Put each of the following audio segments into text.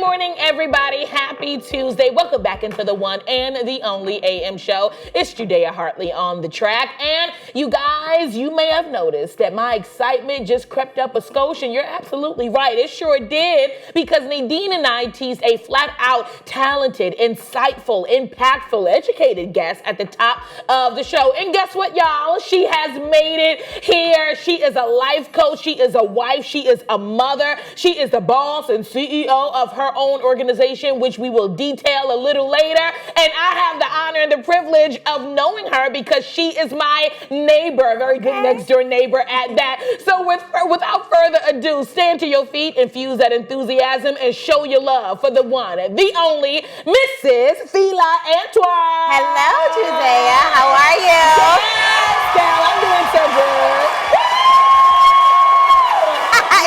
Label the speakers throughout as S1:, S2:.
S1: morning, everybody. Happy Tuesday. Welcome back into the one and the only AM show. It's Judea Hartley on the track. And you guys, you may have noticed that my excitement just crept up a skosh, and you're absolutely right. It sure did, because Nadine and I teased a flat-out talented, insightful, impactful, educated guest at the top of the show. And guess what, y'all? She has made it here. She is a life coach. She is a wife. She is a mother. She is the boss and CEO of her own organization, which we will detail a little later. And I have the honor and the privilege of knowing her because she is my neighbor, a very good next door neighbor at that. So without further ado, stand to your feet, infuse that enthusiasm, and show your love for the one, the only, Mrs. Fila Antwine.
S2: Hello, Judea. How are you?
S1: Yes, girl, I'm doing so good.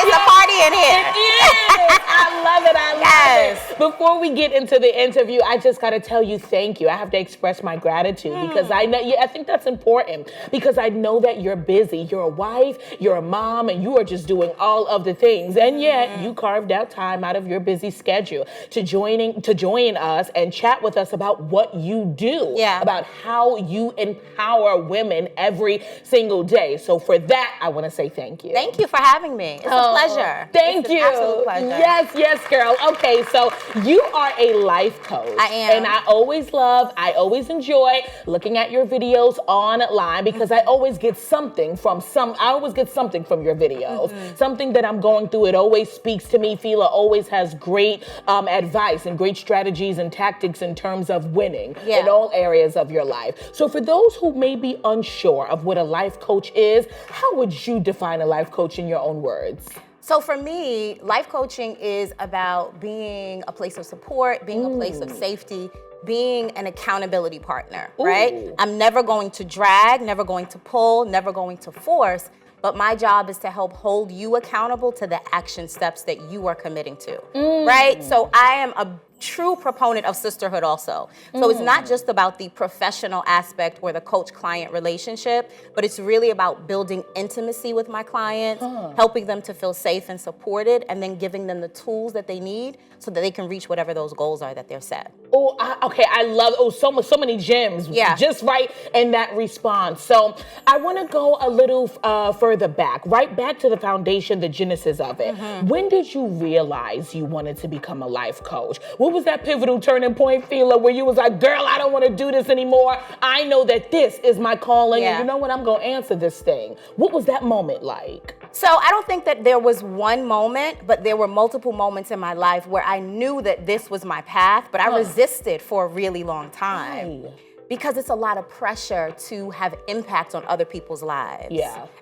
S2: It's a party in here.
S1: It is. I love it. I love it. Before we get into the interview, I just got to tell you thank you. I have to express my gratitude because I know. I think that's important because I know that you're busy. You're a wife, you're a mom, and you are just doing all of the things. And yet you carved out time out of your busy schedule to join us and chat with us about what you do, about how you empower women every single day. So for that, I want to say thank you.
S2: Thank you for having me. It's a pleasure.
S1: Thank you.
S2: Absolute pleasure.
S1: Yes, girl. Okay, so you are a life coach.
S2: I am.
S1: And I always enjoy looking at your videos online because I always get something from your videos. Something that I'm going through, it always speaks to me. Fila always has great advice and great strategies and tactics in terms of winning in all areas of your life. So for those who may be unsure of what a life coach is, how would you define a life coach in your own words?
S2: So for me, life coaching is about being a place of support, being a place of safety, being an accountability partner, right? I'm never going to drag, never going to pull, never going to force, but my job is to help hold you accountable to the action steps that you are committing to, right? So I am a true proponent of sisterhood also. So it's not just about the professional aspect or the coach-client relationship, but it's really about building intimacy with my clients, helping them to feel safe and supported, and then giving them the tools that they need so that they can reach whatever those goals are that they're set.
S1: I love, so many gems, just right in that response. So I want to go a little further back, right back to the foundation, the genesis of it. When did you realize you wanted to become a life coach? What was that pivotal turning point, Fila, where you was like, girl, I don't want to do this anymore. I know that this is my calling, and you know what? I'm going to answer this thing. What was that moment like?
S2: So I don't think that there was one moment, but there were multiple moments in my life where I knew that this was my path, but I resisted for a really long time. Because it's a lot of pressure to have impact on other people's lives.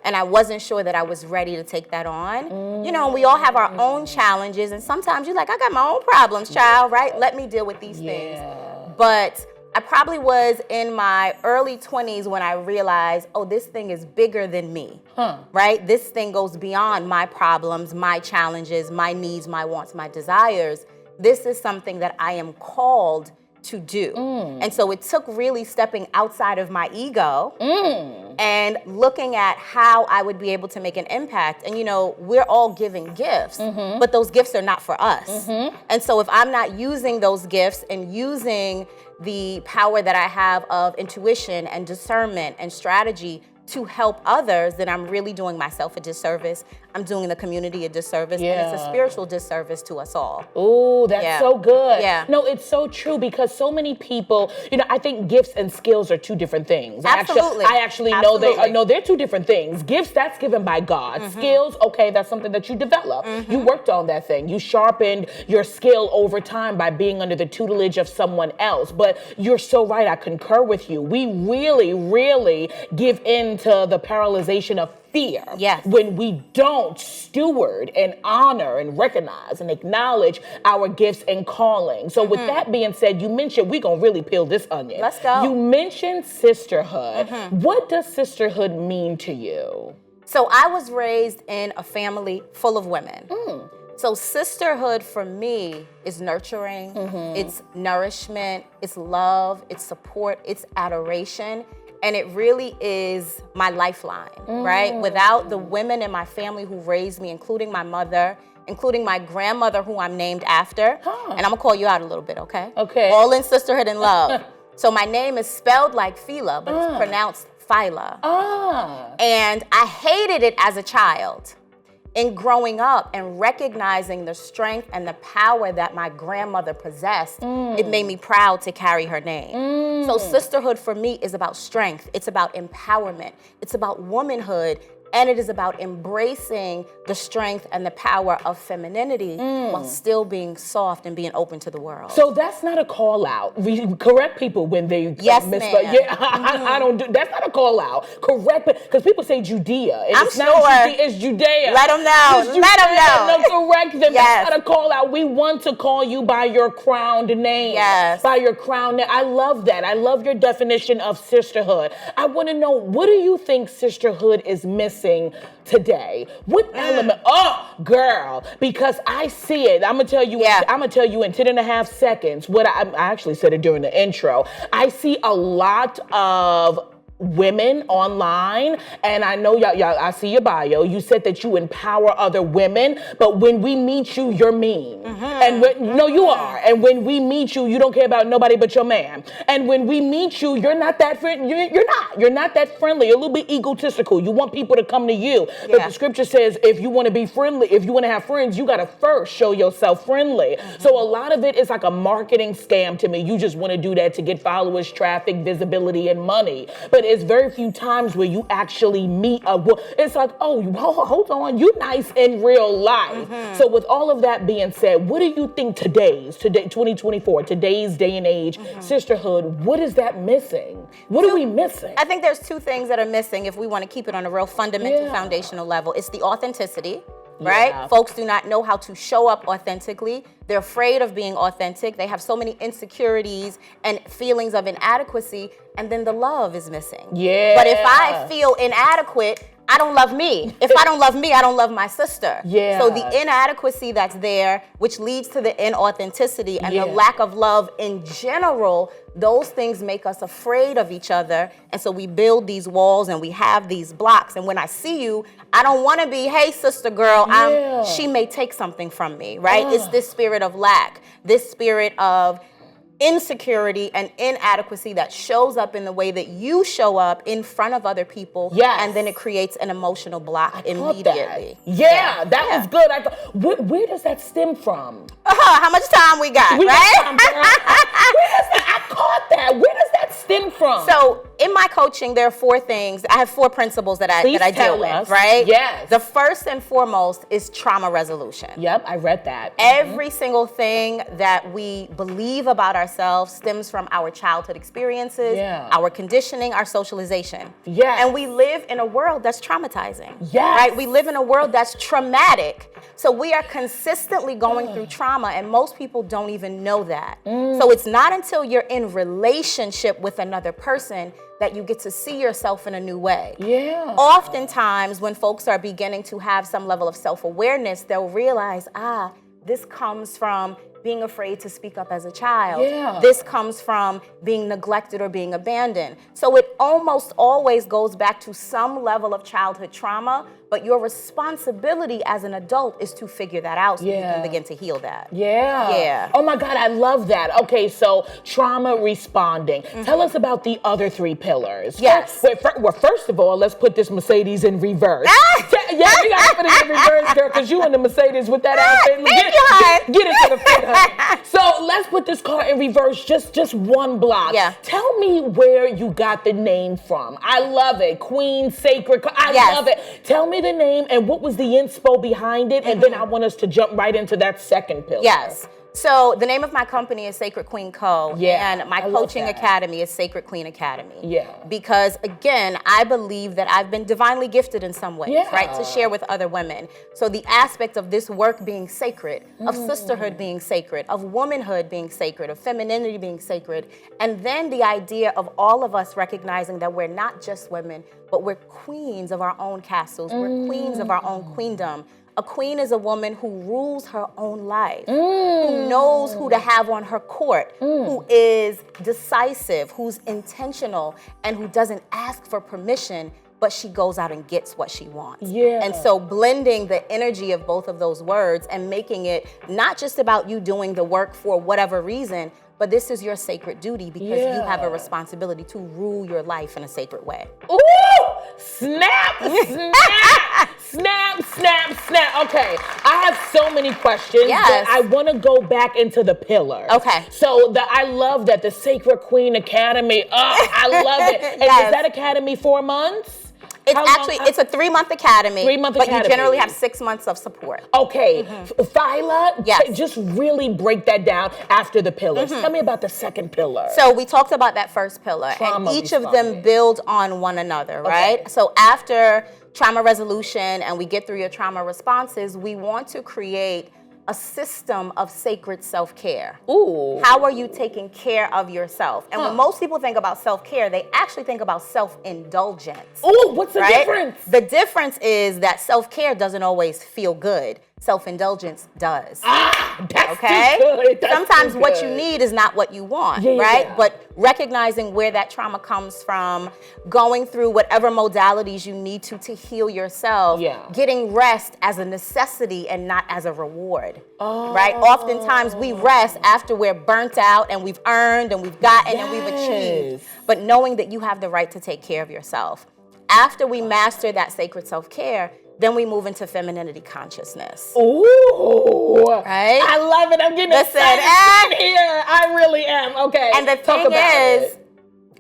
S2: And I wasn't sure that I was ready to take that on. You know, we all have our own challenges, and sometimes you're like, I got my own problems, child, right? Let me deal with these things. But I probably was in my early 20s when I realized, this thing is bigger than me, right? This thing goes beyond my problems, my challenges, my needs, my wants, my desires. This is something that I am called to do. And so it took really stepping outside of my ego and looking at how I would be able to make an impact. And you know, we're all given gifts, but those gifts are not for us. And so if I'm not using those gifts and using the power that I have of intuition and discernment and strategy to help others, then I'm really doing myself a disservice. I'm doing the community a disservice, and it's a spiritual disservice to us all.
S1: Oh, that's so good. No, it's so true because so many people, you know, I think gifts and skills are two different things.
S2: Absolutely.
S1: I actually know they're two different things. Gifts, that's given by God. Skills, okay, that's something that you develop. You worked on that thing. You sharpened your skill over time by being under the tutelage of someone else. But you're so right, I concur with you. We really, really give in to the paralyzation of fear when we don't steward and honor and recognize and acknowledge our gifts and calling. So with that being said, you mentioned, we're going to really peel this onion.
S2: Let's go.
S1: You mentioned sisterhood. What does sisterhood mean to you?
S2: So I was raised in a family full of women. So sisterhood for me is nurturing, it's nourishment, it's love, it's support, it's adoration. And it really is my lifeline, right? Without the women in my family who raised me, including my mother including my grandmother, who I'm named after. And I'm gonna call you out a little bit, okay?
S1: Okay.
S2: All in sisterhood and love. So my name is spelled like Fila, but it's pronounced Fila. And I hated it as a child. In growing up and recognizing the strength and the power that my grandmother possessed, it made me proud to carry her name. So sisterhood for me is about strength. It's about empowerment. It's about womanhood. And it is about embracing the strength and the power of femininity while still being soft and being open to the world.
S1: So that's not a call out. We correct people when they
S2: Yes,
S1: misspell.
S2: ma'am.
S1: Yeah, I don't do. That's not a call out. Correct, because people say Judea. And
S2: I'm
S1: it's
S2: sure.
S1: not Judea, it's Judea.
S2: Let them know.
S1: It's
S2: Let them
S1: Judea.
S2: know.
S1: No, correct them.
S2: Yes.
S1: That's not a call out. We want to call you by your crowned name.
S2: Yes.
S1: By your crowned name. I love that. I love your definition of sisterhood. I want to know, what do you think sisterhood is missing today? What element? Oh, girl, because I see it. I'm gonna tell you.
S2: Yeah.
S1: I'm gonna tell you in 10.5 seconds. What I actually said it during the intro. I see a lot of women online, and I know y'all, I see your bio. You said that you empower other women, but when we meet you, you're mean. And no, you are. And when we meet you, you don't care about nobody but your man. And when we meet you, you're not that friend. You're not that friendly. You're a little bit egotistical. You want people to come to you. But the scripture says, if you want to be friendly, if you want to have friends, you got to first show yourself friendly. So a lot of it is like a marketing scam to me. You just want to do that to get followers, traffic, visibility, and money. But it's very few times where you actually meet a woman. It's like, oh, hold on, you nice in real life. So with all of that being said, what do you think today, 2024, today's day and age, sisterhood, what is that missing? What are we missing?
S2: I think there's two things that are missing if we want to keep it on a real fundamental, foundational level. It's the authenticity. Right? Folks do not know how to show up authentically. They're afraid of being authentic. They have so many insecurities and feelings of inadequacy, and then the love is missing.
S1: Yeah.
S2: But if I feel inadequate, I don't love me. If I don't love me, I don't love my sister.
S1: Yeah.
S2: So the inadequacy that's there, which leads to the inauthenticity and the lack of love in general, those things make us afraid of each other. And so we build these walls and we have these blocks. And when I see you, I don't want to be, hey, sister girl, she may take something from me, right? It's this spirit of lack, this spirit of insecurity and inadequacy that shows up in the way that you show up in front of other people. And then it creates an emotional block immediately.
S1: That was good. Where does that stem from?
S2: How much time we got, right?
S1: I caught that. Where does that stem from?
S2: So in my coaching, there are 4 things. I have 4 principles that I deal with, right?
S1: Yes.
S2: The first and foremost is trauma resolution.
S1: Yep, I read that.
S2: Every single thing that we believe about ourselves stems from our childhood experiences, our conditioning, our socialization. And we live in a world that's traumatizing. Right? We live in a world that's traumatic. So we are consistently going through trauma, and most people don't even know that. So it's not until you're in relationship with another person that you get to see yourself in a new way. Oftentimes, when folks are beginning to have some level of self-awareness, they'll realize, this comes from being afraid to speak up as a child. This comes from being neglected or being abandoned. So it almost always goes back to some level of childhood trauma, but your responsibility as an adult is to figure that out so you can begin to heal that. Oh my God, I love that. Okay, so trauma responding. Tell us about the other 3 pillars. Well, first of all, let's put this Mercedes in reverse. We gotta put it in reverse, girl, because you in the Mercedes with that outfit. Get it to the front. So let's put this car in reverse, just one block. Tell me where you got the name from. I love it. Queen Sacred. I love it. Tell me the name and what was the inspo behind it, and then I want us to jump right into that second pillar. So the name of my company is Sacred Queen Co. And my coaching academy is Sacred Queen Academy. Because again, I believe that I've been divinely gifted in some ways, right? To share with other women. So the aspect of this work being sacred, of sisterhood being sacred, of womanhood being sacred, of femininity being sacred, and then the idea of all of us recognizing that we're not just women, but we're queens of our own castles. We're queens of our own queendom. A queen is a woman who rules her own life, who knows who to have on her court, who is decisive, who's intentional, and who doesn't ask for permission but she goes out and gets what she wants.
S1: Yeah.
S2: And so blending the energy of both of those words and making it not just about you doing the work for whatever reason, but this is your sacred duty because you have a responsibility to rule your life in a sacred way.
S1: Ooh! Snap! Snap! Snap, snap, snap. Okay, I have so many questions, but I want to go back into the pillars.
S2: Okay.
S1: So I love that the Sacred Queen Academy. Oh, I love it. And is that academy 4 months?
S2: It's a 3-month academy.
S1: 3-month
S2: but
S1: academy.
S2: You generally have 6 months of support.
S1: Okay. Fila, just really break that down after the pillars. Tell me about the second pillar.
S2: So we talked about that first pillar,
S1: Trauma
S2: and each of them build on one another, right?
S1: Okay.
S2: So after trauma resolution and we get through your trauma responses, we want to create a system of sacred self-care.
S1: Ooh.
S2: How are you taking care of yourself? And when most people think about self-care, they actually think about self-indulgence.
S1: Ooh, what's the difference?
S2: The difference is that self-care doesn't always feel good. Self-indulgence does.
S1: That's good. That's
S2: Sometimes
S1: good.
S2: what you need is not what you want, right? But recognizing where that trauma comes from, going through whatever modalities you need to heal yourself, getting rest as a necessity and not as a reward, right? Oftentimes we rest after we're burnt out and we've earned and we've gotten and we've achieved, but knowing that you have the right to take care of yourself. After we master that sacred self-care, then we move into femininity consciousness.
S1: Ooh.
S2: Right?
S1: I love it. I'm getting excited here. I really am. Okay.
S2: And the thing is,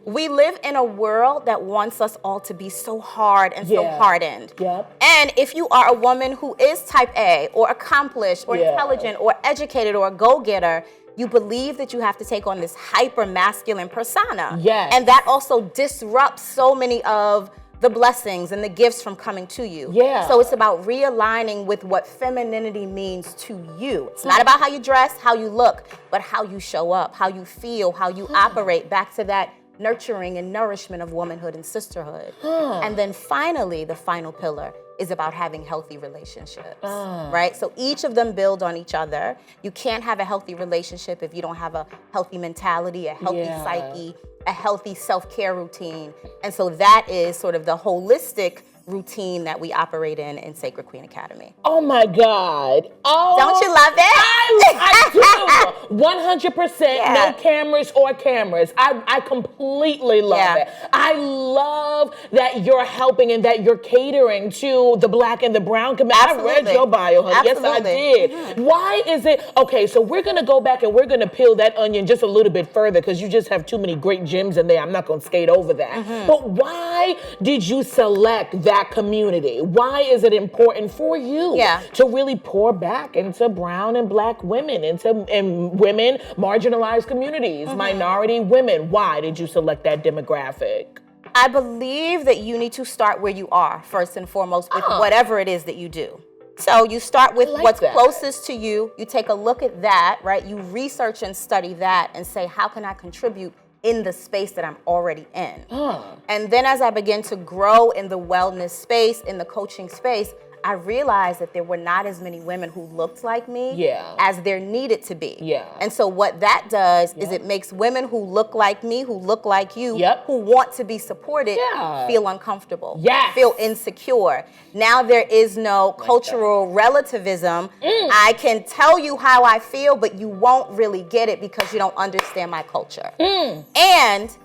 S2: we live in a world that wants us all to be so hard and so hardened. And if you are a woman who is type A or accomplished or intelligent or educated or a go-getter, you believe that you have to take on this hyper masculine persona. And that also disrupts so many of the blessings and the gifts from coming to you. So it's about realigning with what femininity means to you. It's not about how you dress, how you look, but how you show up, how you feel, how you operate, back to that nurturing and nourishment of womanhood and sisterhood. And then finally, the final pillar is about having healthy relationships, right? So each of them build on each other. You can't have a healthy relationship if you don't have a healthy mentality, a healthy psyche, a healthy self-care routine. And so that is sort of the holistic routine that we operate in Sacred Queen Academy.
S1: Oh my God. Oh,
S2: don't you love
S1: I
S2: it?
S1: do. 100%. No cameras or cameras. I completely love it. I love that you're helping and that you're catering to the Black and the brown community. I read your bio, honey. Yes, I did. Why is it? Okay, so we're going to go back and we're going to peel that onion just a little bit further because you just have too many great gems in there. I'm not going to skate over that. But why did you select that community? Why is it important for you to really pour back into brown and Black women, into women, marginalized communities, minority women? Why did you select that demographic?
S2: I believe that you need to start where you are, first and foremost, with whatever it is that you do. So you start with what's closest to you. You take a look at that, right? You research and study that and say, how can I contribute in the space that I'm already in? And then as I begin to grow in the wellness space, in the coaching space, I realized that there were not as many women who looked like me as there needed to be. And so what that does is it makes women who look like me, who look like you, who want to be supported, feel uncomfortable, feel insecure. Now there is no cultural relativism. I can tell you how I feel, but you won't really get it because you don't understand my culture. And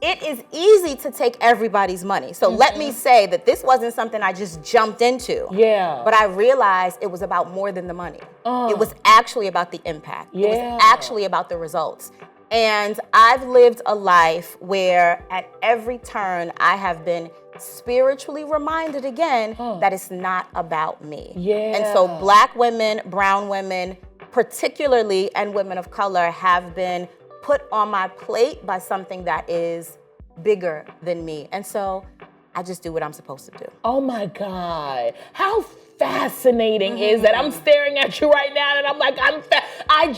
S2: it is easy to take everybody's money. So let me say that this wasn't something I just jumped into. But I realized it was about more than the money. It was actually about the impact. It was actually about the results. And I've lived a life where at every turn I have been spiritually reminded again that it's not about me. And so Black women, brown women, particularly, and women of color have been put on my plate by something that is bigger than me. And so I just do what I'm supposed to do.
S1: Oh my God. How fascinating is that? I'm staring at you right now and I'm like, I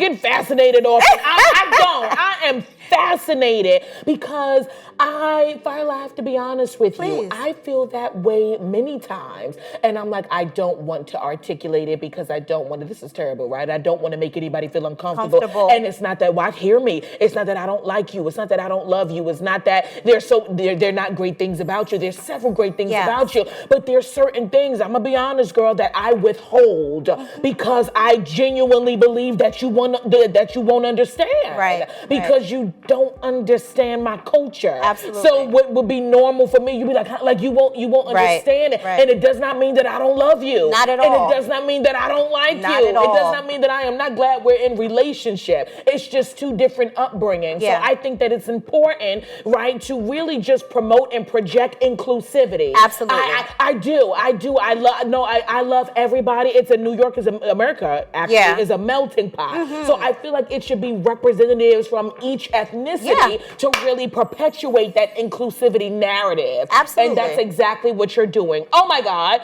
S1: get fascinated off. I am fascinated because Fila, I have to be honest with you. I feel that way many times. And I'm like, I don't want to articulate it because I don't want to, this is terrible, right? I don't want to make anybody feel uncomfortable. And it's not that, hear me. It's not that I don't like you. It's not that I don't love you. It's not that they're not great things about you. There's several great things about you. But there's certain things, I'm going to be honest, girl, that I withhold because I genuinely believe that you won't understand.
S2: Right.
S1: Because you don't understand my culture.
S2: Absolutely.
S1: So what would be normal for me, you'd be like you won't understand it. And it does not mean that I don't love you.
S2: Not at all.
S1: And it does not mean that I don't like
S2: not
S1: you.
S2: At all.
S1: It does not mean that I am not glad we're in relationship. It's just two different upbringings. So I think that it's important, right, to really just promote and project inclusivity.
S2: Absolutely.
S1: I do. I love everybody. New York is America actually is a melting pot. So I feel like it should be representatives from each ethnicity to really perpetuate that inclusivity narrative.
S2: Absolutely.
S1: And that's exactly what you're doing. Oh my God,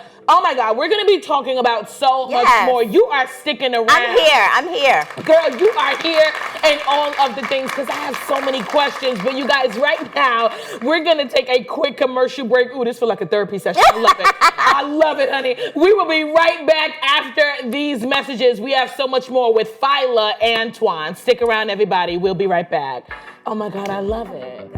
S1: we're going to be talking about so much more. You are sticking around.
S2: I'm here.
S1: Girl, you are here and all of the things because I have so many questions. But you guys, right now, we're going to take a quick commercial break. Ooh, this feels like a therapy session. I love it. I love it, honey. We will be right back after these messages. We have so much more with Fila Antwine. Stick around, everybody. We'll be right back. Oh my God, I love it.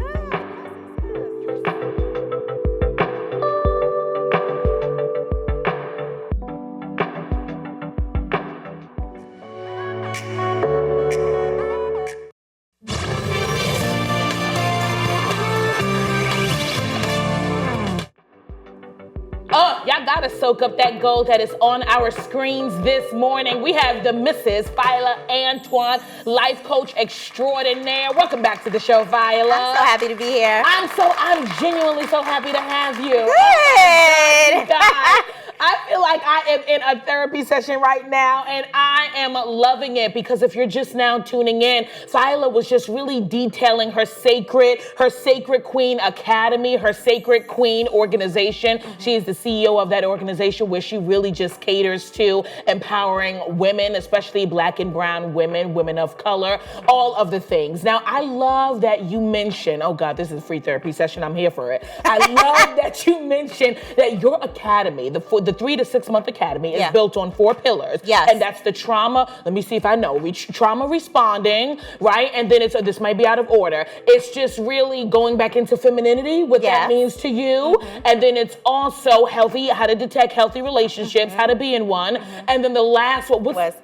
S1: Y'all gotta soak up that gold that is on our screens this morning. We have the Mrs. Fila Antwine, life coach extraordinaire. Welcome back to the show, Fila.
S2: I'm so happy to be here.
S1: I'm genuinely so happy to have you.
S2: Good.
S1: Oh, God. I feel like I am in a therapy session right now, and I am loving it because if you're just now tuning in, Fila was just really detailing her Sacred Queen Academy, her Sacred Queen organization. She is the CEO of that organization where she really just caters to empowering women, especially Black and brown women of color, all of the things. Now, I love that you mentioned, oh God, this is a free therapy session. I'm here for it. I love that you mentioned that your academy, the 3 to 6 month academy is built on 4 pillars.
S2: Yes.
S1: And that's the trauma, let me see if I know, trauma responding, right? And then this might be out of order. It's just really going back into femininity, what that means to you. And then it's also how to detect healthy relationships, how to be in one. And then the last one was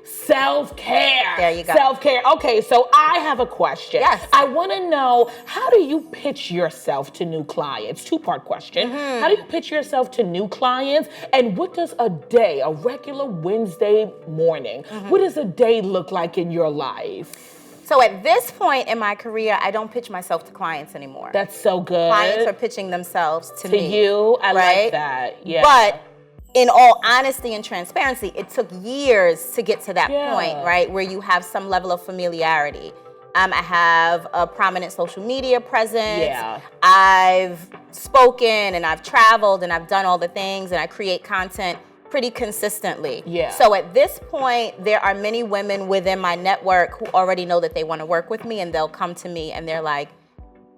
S1: self-care.
S2: There you go.
S1: Self-care. Okay, so I have a question.
S2: Yes.
S1: I want to know, how do you pitch yourself to new clients? 2-part question. How do you pitch yourself to new clients? And what does a regular Wednesday morning, what does a day look like in your life?
S2: So at this point in my career, I don't pitch myself to clients anymore.
S1: That's so good.
S2: Clients are pitching themselves to me.
S1: To you? I like that. Yeah.
S2: But in all honesty and transparency, it took years to get to that point, right? Where you have some level of familiarity. I have a prominent social media presence.
S1: Yeah.
S2: I've spoken and I've traveled and I've done all the things and I create content pretty consistently.
S1: Yeah.
S2: So at this point, there are many women within my network who already know that they want to work with me and they'll come to me and they're like,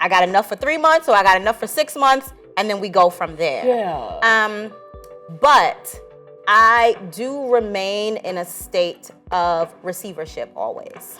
S2: I got enough for 3 months or I got enough for 6 months, and then we go from there.
S1: Yeah.
S2: But I do remain in a state of receivership always.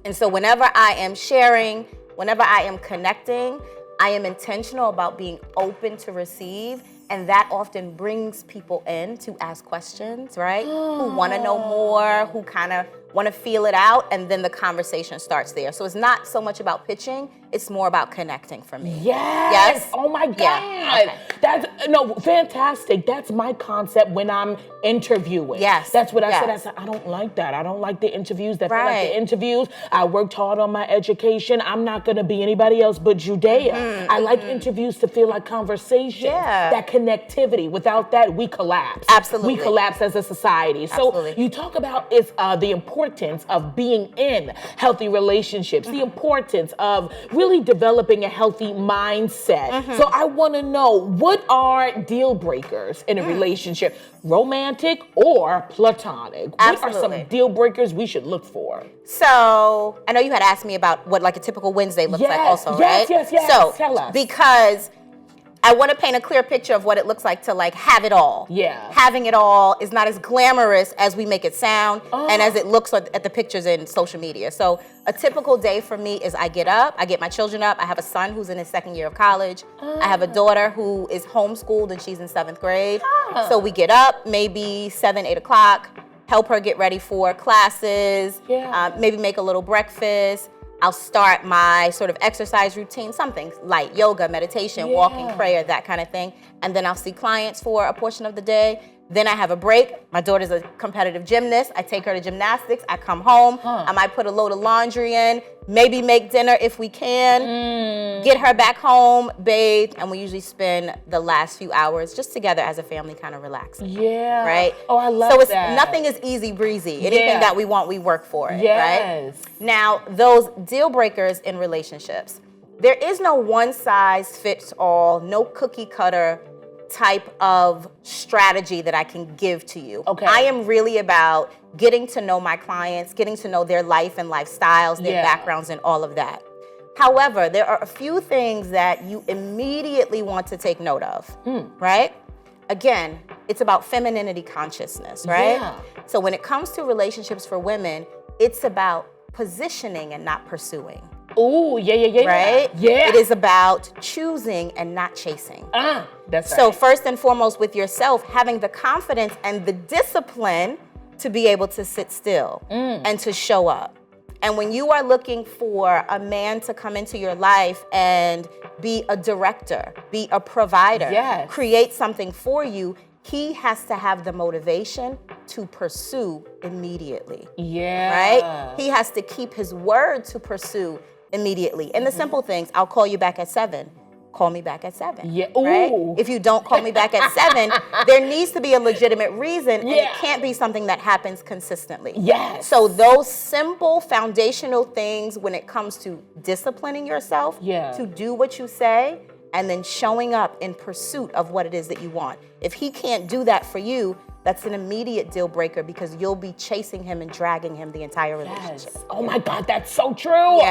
S2: And so whenever I am sharing, whenever I am connecting, I am intentional about being open to receive. And that often brings people in to ask questions, right? Who want to know more, who kind of want to feel it out, and then the conversation starts there. So it's not so much about pitching, it's more about connecting for me.
S1: Yes. Oh my God.
S2: Yeah. Okay.
S1: That's fantastic. That's my concept when I'm interviewing.
S2: Yes.
S1: That's what I said. I said, I don't like that. I don't like the interviews that feel like the interviews. I worked hard on my education. I'm not going to be anybody else but Judea. I like interviews to feel like conversation. That connectivity. Without that, we collapse.
S2: Absolutely.
S1: We collapse as a society. So you talk about the importance of being in healthy relationships, the importance of really developing a healthy mindset. So I want to know, what are deal breakers in a relationship, romantic or platonic? What are
S2: Absolutely.
S1: some deal breakers we should look for?
S2: So I know you had asked me about what like a typical Wednesday looks like also, right?
S1: Yes.
S2: So
S1: Tell us.
S2: because I want to paint a clear picture of what it looks like to like have it all.
S1: Yeah.
S2: Having it all is not as glamorous as we make it sound and as it looks at the pictures in social media. So a typical day for me is I get up, I get my children up. I have a son who's in his second year of college. I have a daughter who is homeschooled and she's in 7th grade. So we get up maybe 7, 8 o'clock, help her get ready for classes, maybe make a little breakfast. I'll start my sort of exercise routine, something light, yoga, meditation, walking, prayer, that kind of thing. And then I'll see clients for a portion of the day. Then I have a break. My daughter's a competitive gymnast. I take her to gymnastics. I come home. I might put a load of laundry in, maybe make dinner if we can, get her back home, bathe, and we usually spend the last few hours just together as a family kind of relaxing.
S1: Yeah.
S2: Right?
S1: Oh, I love
S2: that.
S1: that.
S2: So nothing is easy breezy. Anything that we want, we work for it,
S1: yes.
S2: right? Now, those deal breakers in relationships, there is no one size fits all, no cookie cutter type of strategy that I can give to you.
S1: Okay.
S2: I am really about getting to know my clients, getting to know their life and lifestyles, their backgrounds, and all of that. However, there are a few things that you immediately want to take note of, right? Again, it's about femininity consciousness, right?
S1: Yeah.
S2: So when it comes to relationships for women, it's about positioning and not pursuing.
S1: Ooh, yeah.
S2: Right?
S1: Yeah.
S2: It is about choosing and not chasing.
S1: That's
S2: So
S1: right.
S2: first and foremost with yourself, having the confidence and the discipline to be able to sit still and to show up. And when you are looking for a man to come into your life and be a director, be a provider, create something for you, he has to have the motivation to pursue immediately. Right? He has to keep his word to pursue immediately. And the simple things, I'll call you back at 7. Call me back at 7.
S1: Yeah.
S2: Right?
S1: Ooh.
S2: If you don't call me back at 7, there needs to be a legitimate reason, and it can't be something that happens consistently.
S1: Yes.
S2: So those simple foundational things when it comes to disciplining yourself to do what you say, and then showing up in pursuit of what it is that you want. If he can't do that for you, that's an immediate deal breaker because you'll be chasing him and dragging him the entire relationship.
S1: Oh my God, that's so true.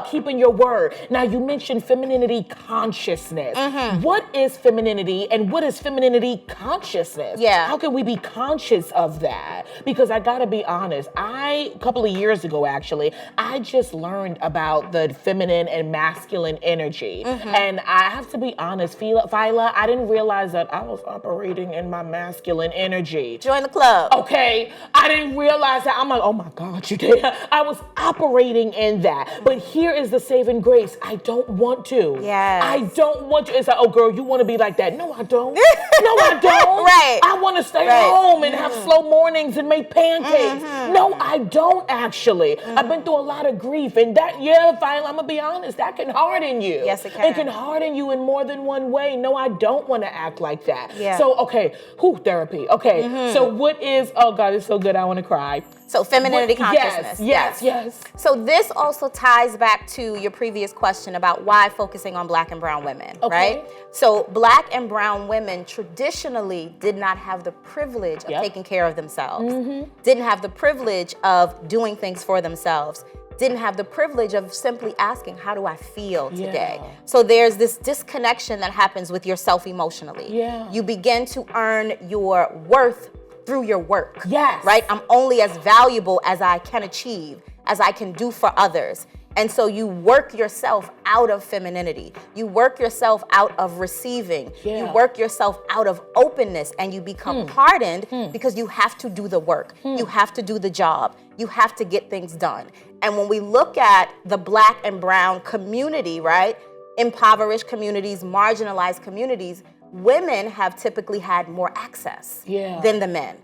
S1: Keeping your word. Now you mentioned femininity consciousness. What is femininity and what is femininity consciousness? How can we be conscious of that? Because I gotta be honest, a couple of years ago actually, I just learned about the feminine and masculine energy. And I have to be honest, Fila, I didn't realize that I was operating in my masculine energy.
S2: Join the club.
S1: Okay, I didn't realize that. I'm like, oh my God, you did. I was operating in that. But here is the saving grace. I don't want to. I don't want to. It's like, oh girl, you want to be like that. No, I don't. No, I don't.
S2: Right.
S1: I want to stay home and have slow mornings and make pancakes. No, I don't actually. I've been through a lot of grief and that, finally, I'm going to be honest, that can harden you.
S2: Yes, it can.
S1: It can harden you in more than one way. No, I don't want to act like that.
S2: Yeah.
S1: So, okay, therapy. Okay. So what is, oh God, it's so good, I want to cry.
S2: So femininity consciousness.
S1: Yes.
S2: So this also ties back to your previous question about why focusing on Black and brown women, right? So Black and brown women traditionally did not have the privilege of taking care of themselves, didn't have the privilege of doing things for themselves, didn't have the privilege of simply asking, how do I feel today? So there's this disconnection that happens with yourself emotionally. You begin to earn your worth through your work. Right? I'm only as valuable as I can achieve, as I can do for others. And so you work yourself out of femininity. You work yourself out of receiving. You work yourself out of openness, and you become hardened because you have to do the work. You have to do the job. You have to get things done. And when we look at the Black and brown community, right? Impoverished communities, marginalized communities, women have typically had more access than the men.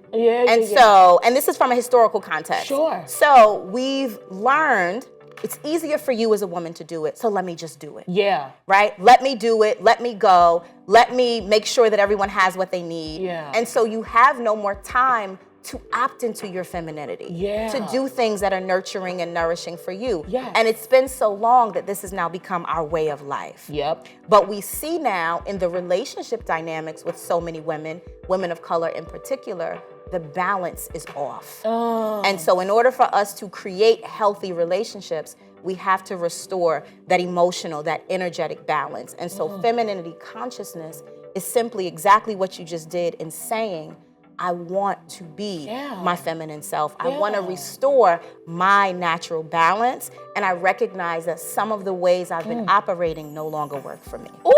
S2: So, and this is from a historical context. So we've learned it's easier for you as a woman to do it, so let me just do it. Right? Let me do it, let me go, let me make sure that everyone has what they need. And so you have no more time to opt into your femininity,
S1: Yeah.
S2: to do things that are nurturing and nourishing for you.
S1: Yes.
S2: And it's been so long that this has now become our way of life.
S1: Yep.
S2: But we see now in the relationship dynamics with so many women of color in particular, the balance is off. And so in order for us to create healthy relationships, we have to restore that emotional, that energetic balance. And so femininity consciousness is simply exactly what you just did in saying, I want to be my feminine self. I want to restore my natural balance. And I recognize that some of the ways I've been operating no longer work for me.
S1: Ooh!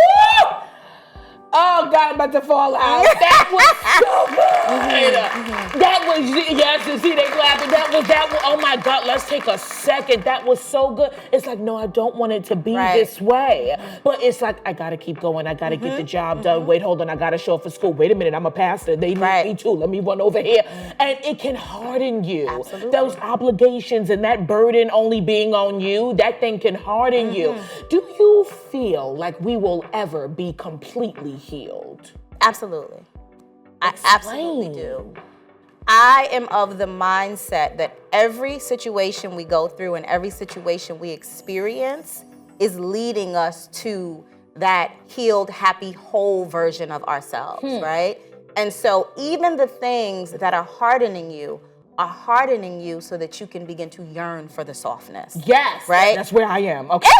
S1: Oh, God, I'm about to fall out. That was so good. That was, yes, you see they clapping. That was, oh my God, let's take a second. That was so good. It's like, no, I don't want it to be this way. But it's like, I got to keep going. I got to get the job done. Wait, hold on. I got to show up for school. Wait a minute. I'm a pastor. They need me too. Let me run over here. And it can harden you.
S2: Absolutely.
S1: Those obligations and that burden only being on you, that thing can harden you. Do you feel like we will ever be completely healed?
S2: Absolutely. I absolutely do. I am of the mindset that every situation we go through and every situation we experience is leading us to that healed, happy, whole version of ourselves, right? And so even the things that are hardening you so that you can begin to yearn for the softness.
S1: Yes.
S2: Right?
S1: That's where I am. Okay.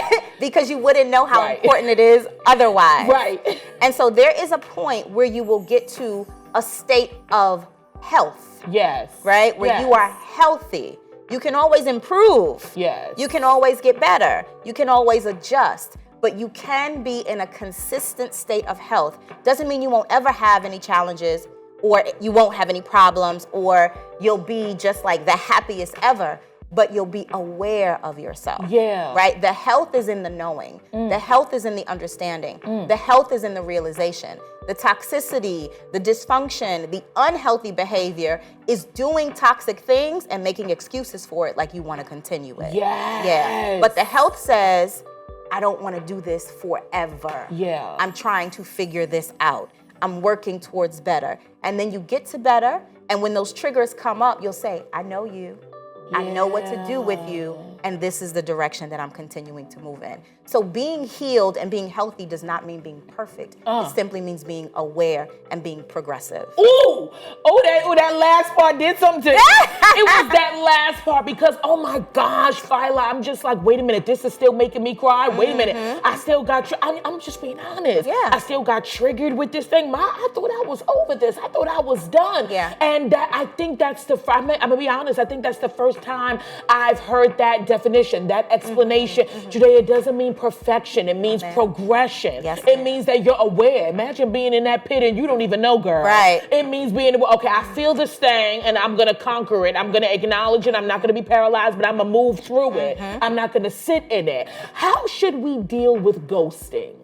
S2: Because you wouldn't know how important it is otherwise.
S1: Right.
S2: And so there is a point where you will get to a state of health.
S1: Yes.
S2: Right? Where you are healthy. You can always improve.
S1: Yes.
S2: You can always get better. You can always adjust. But you can be in a consistent state of health. Doesn't mean you won't ever have any challenges or you won't have any problems or you'll be just like the happiest ever. But you'll be aware of yourself. Yeah. Right? The health is in the knowing. The health is in the understanding. The health is in the realization. The toxicity, the dysfunction, the unhealthy behavior is doing toxic things and making excuses for it like you want to continue it.
S1: Yes.
S2: Yeah. But the health says, I don't want to do this forever.
S1: Yeah.
S2: I'm trying to figure this out. I'm working towards better. And then you get to better. And when those triggers come up, you'll say, I know you. I know what to do with you, and this is the direction that I'm continuing to move in. So being healed and being healthy does not mean being perfect. It simply means being aware and being progressive.
S1: Ooh, that last part did something to me. It was that last part because, oh my gosh, Fila, I'm just like, wait a minute, this is still making me cry. Wait a minute, I still got, I'm just being honest.
S2: Yeah.
S1: I still got triggered with this thing. I thought I was over this. I thought I was done.
S2: Yeah.
S1: And that, I think that's I'm gonna be honest, I think that's the first time I've heard that definition, that explanation. Today, it doesn't mean perfection. It means progression.
S2: Yes,
S1: it means that you're aware. Imagine being in that pit and you don't even know, girl.
S2: Right.
S1: It means being, okay, I feel this thing and I'm going to conquer it. I'm going to acknowledge it. I'm not going to be paralyzed, but I'm going to move through it. I'm not going to sit in it. How should we deal with ghosting?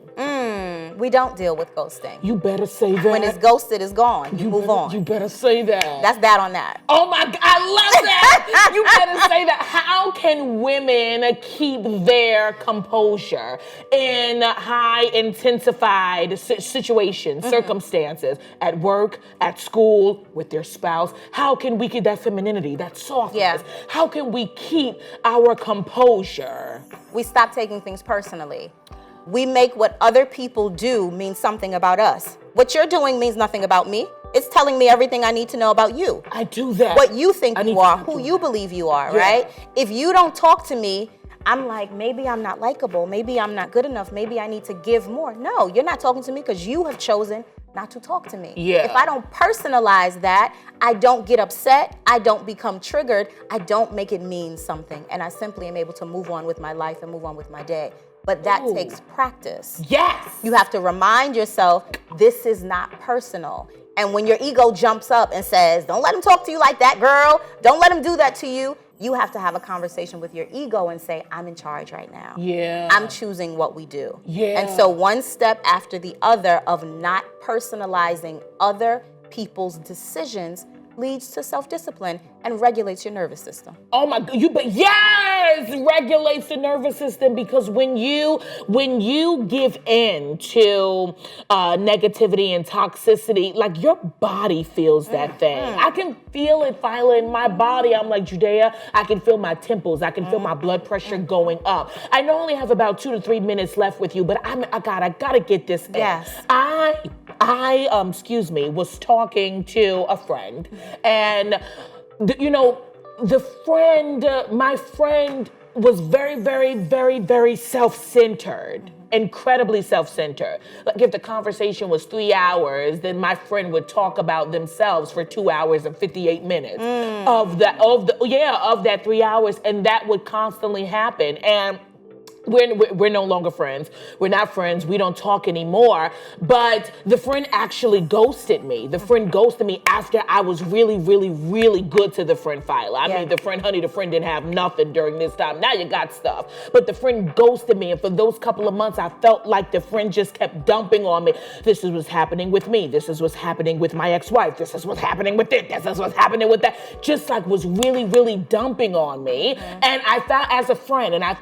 S2: We don't deal with ghosting.
S1: You better say that.
S2: When it's ghosted, it's gone. You move on.
S1: You better say that.
S2: That's that on that.
S1: Oh my God, I love that. You better say that. How can women keep their composure in high intensified situations, circumstances, at work, at school, with their spouse? How can we get that femininity, that softness?
S2: Yeah.
S1: How can we keep our composure?
S2: We stop taking things personally. We make what other people do mean something about us. What you're doing means nothing about me. It's telling me everything I need to know about you.
S1: I do that.
S2: What you think you are, who you believe you are, right? If you don't talk to me, I'm like, maybe I'm not likable. Maybe I'm not good enough. Maybe I need to give more. No, you're not talking to me because you have chosen not to talk to me.
S1: Yeah.
S2: If I don't personalize that, I don't get upset. I don't become triggered. I don't make it mean something. And I simply am able to move on with my life and move on with my day. But that takes practice.
S1: Yes.
S2: You have to remind yourself, this is not personal. And when your ego jumps up and says, don't let him talk to you like that, girl. Don't let him do that to you. You have to have a conversation with your ego and say, I'm in charge right now.
S1: Yeah.
S2: I'm choosing what we do.
S1: Yeah.
S2: And so one step after the other of not personalizing other people's decisions leads to self-discipline and regulates your nervous system.
S1: Oh my God, yes, regulates the nervous system, because when you give in to negativity and toxicity, like your body feels that thing. I can feel it, Fila, in my body. I'm like, Judea, I can feel my temples. I can feel my blood pressure going up. I only have about 2 to 3 minutes left with you, but I gotta get this in.
S2: Yes.
S1: I was talking to a friend, and my friend was very, very, very, very self-centered, incredibly self-centered. Like if the conversation was 3 hours, then my friend would talk about themselves for 2 hours and 58 minutes of that 3 hours, and that would constantly happen. And we're no longer friends. We're not friends. We don't talk anymore. But the friend actually ghosted me. The friend ghosted me after I was really, really, really good to the friend, Fila. I mean, the friend didn't have nothing during this time. Now you got stuff. But the friend ghosted me. And for those couple of months, I felt like the friend just kept dumping on me. This is what's happening with me. This is what's happening with my ex-wife. This is what's happening with it. This is what's happening with that. Just like was really, really dumping on me. And I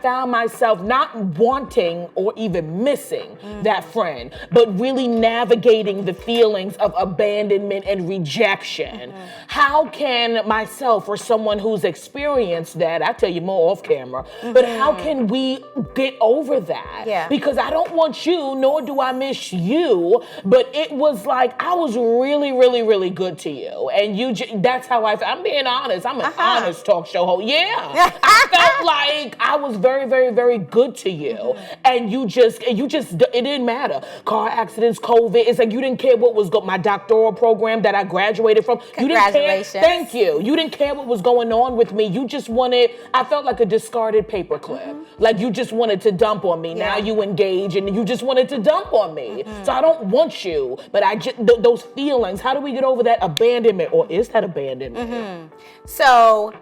S1: found myself not wanting or even missing that friend, but really navigating the feelings of abandonment and rejection. How can myself or someone who's experienced that, I tell you more off camera, but how can we get over that?
S2: Yeah.
S1: Because I don't want you, nor do I miss you, but it was like I was really, really, really good to you. And that's how I'm being honest. I'm an honest talk show host. Yeah. I felt like I was very, very, very good to you. And you just, it didn't matter. Car accidents, COVID, it's like you didn't care what was my doctoral program that I graduated from. You didn't care. Thank you. You didn't care what was going on with me. You just I felt like a discarded paperclip. Like you just wanted to dump on me. Now you engage and you just wanted to dump on me. So I don't want you, but those feelings, how do we get over that abandonment, or is that abandonment?
S2: So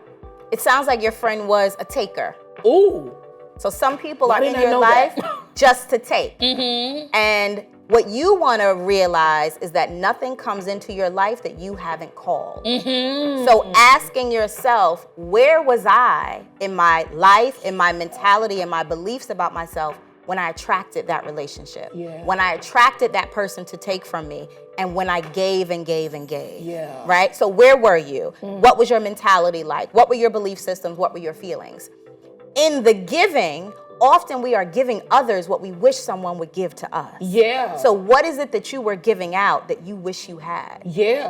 S2: it sounds like your friend was a taker.
S1: Ooh.
S2: So some people are in your life just to take. And what you want to realize is that nothing comes into your life that you haven't called. So asking yourself, where was I in my life, in my mentality, in my beliefs about myself when I attracted that relationship? When I attracted that person to take from me, and when I gave and gave and gave, right? So where were you? What was your mentality like? What were your belief systems? What were your feelings? In the giving, often we are giving others what we wish someone would give to us. So what is it that you were giving out that you wish you had?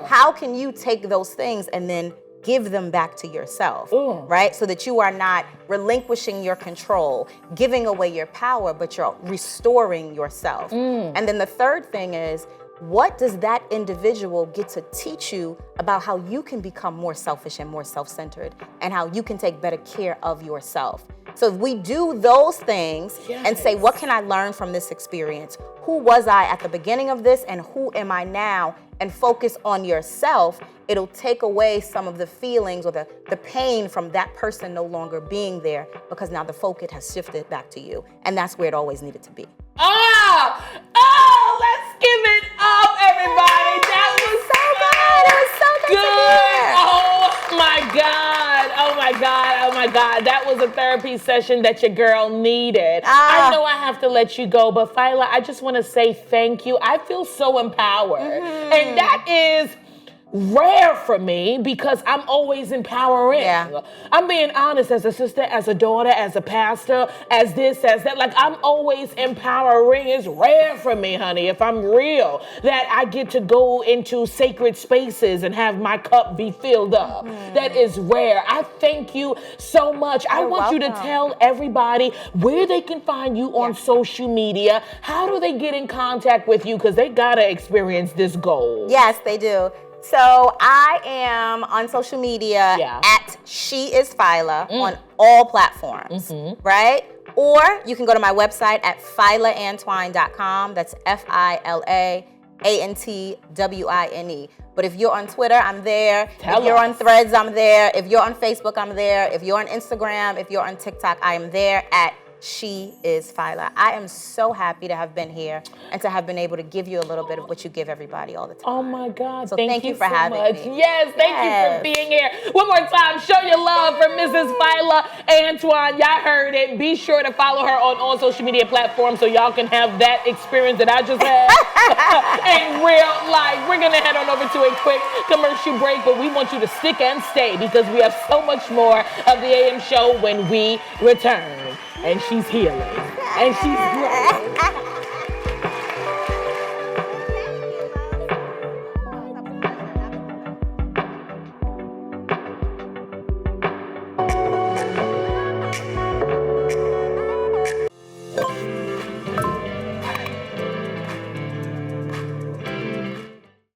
S2: How can you take those things and then give them back to yourself, right? So that you are not relinquishing your control, giving away your power, but you're restoring yourself. And then the third thing is, what does that individual get to teach you about how you can become more selfish and more self-centered, and how you can take better care of yourself? So if we do those things and say, what can I learn from this experience? Who was I at the beginning of this, and who am I now? And focus on yourself, it'll take away some of the feelings or the pain from that person no longer being there, because now the focus has shifted back to you. And that's where it always needed to be.
S1: Let's give it up, everybody. That was so good.
S2: It was so good.
S1: Oh my God. Oh my God. Oh my God. That was a therapy session that your girl needed. I know I have to let you go, but Fila, I just want to say thank you. I feel so empowered. And that is rare for me, because I'm always empowering. I'm being honest, as a sister, as a daughter, as a pastor, as this, as that. Like, I'm always empowering. It's rare for me, honey, if I'm real, that I get to go into sacred spaces and have my cup be filled up. That is rare. I thank you so much. I want you to tell everybody where they can find you on social media. How do they get in contact with you? Because they got to experience this goal.
S2: Yes, they do. So I am on social media at She Is Fila on all platforms, right? Or you can go to my website at filaantwine.com. That's FILAANTWINE. But if you're on Twitter, I'm there. If you're on Threads, I'm there. If you're on Facebook, I'm there. If you're on Instagram, if you're on TikTok, I am there at she is Fila. I am so happy to have been here and to have been able to give you a little bit of what you give everybody all the time.
S1: Oh my God.
S2: So thank you for
S1: so
S2: having
S1: much.
S2: me.
S1: Yes, thank you for being here. One more time, show your love for Mrs. Fila Antwine. Y'all heard it. Be sure to follow her on all social media platforms so y'all can have that experience that I just had in real life. We're going to head on over to a quick commercial break, but we want you to stick and stay because we have so much more of the AM show when we return. And she's healing. And she's growing.